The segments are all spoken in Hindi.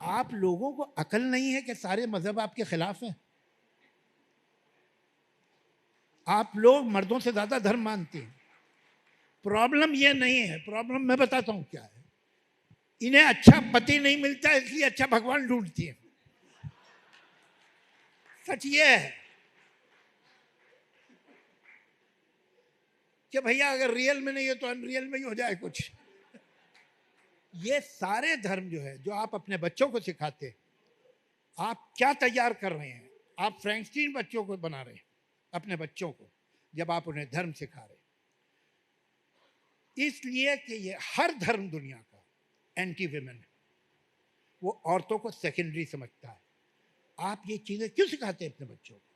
आप लोगों को अकल नहीं है कि सारे मजहब आपके खिलाफ हैं। आप लोग मर्दों से ज्यादा धर्म मानते हैं। प्रॉब्लम ये नहीं है, प्रॉब्लम मैं बताता हूं क्या है। इन्हें अच्छा पति नहीं मिलता इसलिए अच्छा भगवान ढूंढती है। सच ये है कि भैया अगर रियल में नहीं है तो अनरियल में ही हो जाए कुछ। ये सारे धर्म जो है, जो आप अपने बच्चों को सिखाते हैं, आप क्या तैयार कर रहे हैं? आप फ्रैंकस्टीन बच्चों को बना रहे हैं, अपने बच्चों को, जब आप उन्हें धर्म सिखा रहे हैं। इसलिए कि ये हर धर्म दुनिया का एंटी विमेन है, वो औरतों को सेकेंडरी समझता है। आप ये चीजें क्यों सिखाते हैं अपने बच्चों को?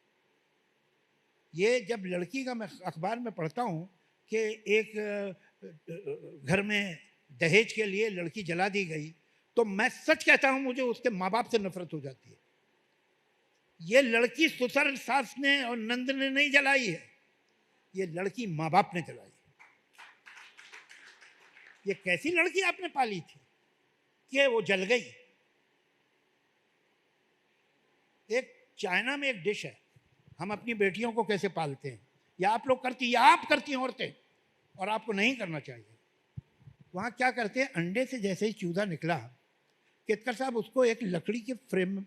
ये जब लड़की का मैं अखबार में पढ़ता हूँ कि एक घर में दहेज के लिए लड़की जला दी गई, तो मैं सच कहता हूँ मुझे उसके माँ बाप से नफरत हो जाती है। ये लड़की ससुर सास ने और नंद ने नहीं जलाई है, ये लड़की माँ बाप ने जलाई है। ये कैसी लड़की आपने पाली थी कि वो जल गई? एक चाइना में एक डिश है, हम अपनी बेटियों को कैसे पालते हैं, या आप लोग करती, या आप करती हैं औरतें, और आपको नहीं करना चाहिए। वहां क्या करते हैं, अंडे से जैसे ही चूजा निकला, केतकर साहब उसको एक लकड़ी के फ्रेम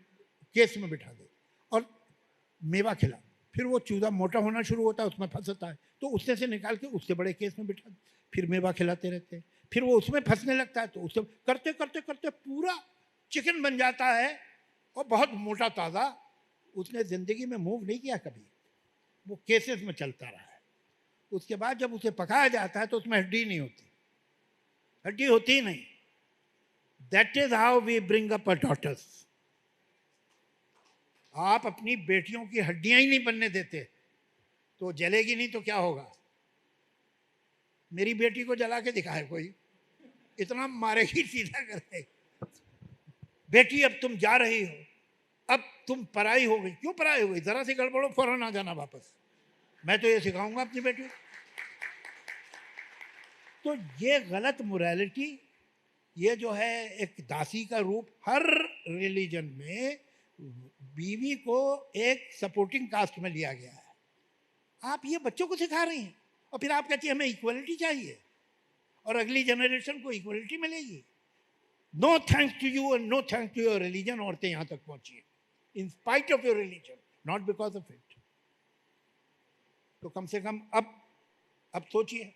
केस में बिठा दे और मेवा खिला। फिर वो चूजा मोटा होना शुरू होता है, उसमें फंसता है, तो उससे से निकाल के उससे बड़े केस में बिठा दे, फिर मेवा खिलाते रहते हैं। फिर वो उसमें फंसने लगता है, तो उससे करते करते करते पूरा चिकन बन जाता है और बहुत मोटा ताज़ा। उसने जिंदगी में मूव नहीं किया कभी, वो केसेस में चलता रहा है। उसके बाद जब उसे पकाया जाता है तो उसमें हड्डी नहीं होती, हड्डी होती ही नहीं। That is how we bring up our daughters. आप अपनी बेटियों की हड्डियां ही नहीं बनने देते तो जलेगी नहीं तो क्या होगा? मेरी बेटी को जला के दिखाए कोई, इतना मारेगी सीधा करे, बेटी अब तुम जा रही हो, अब तुम पराई हो गई। क्यों पराई हो गई? जरा सी गड़बड़ो फौरन आ जाना वापस। मैं तो ये सिखाऊंगा अपनी बेटी को। तो ये गलत मोरालिटी, ये जो है एक दासी का रूप, हर रिलीजन में बीवी को एक सपोर्टिंग कास्ट में लिया गया है। आप ये बच्चों को सिखा रही हैं और फिर आप कहती हैं हमें इक्वलिटी चाहिए और अगली जनरेशन को इक्वलिटी मिलेगी। No thanks to you and no thanks to your religion. औरतें यहां तक पहुंची है in spite of your religion, not because of it. तो कम से कम अब सोचिए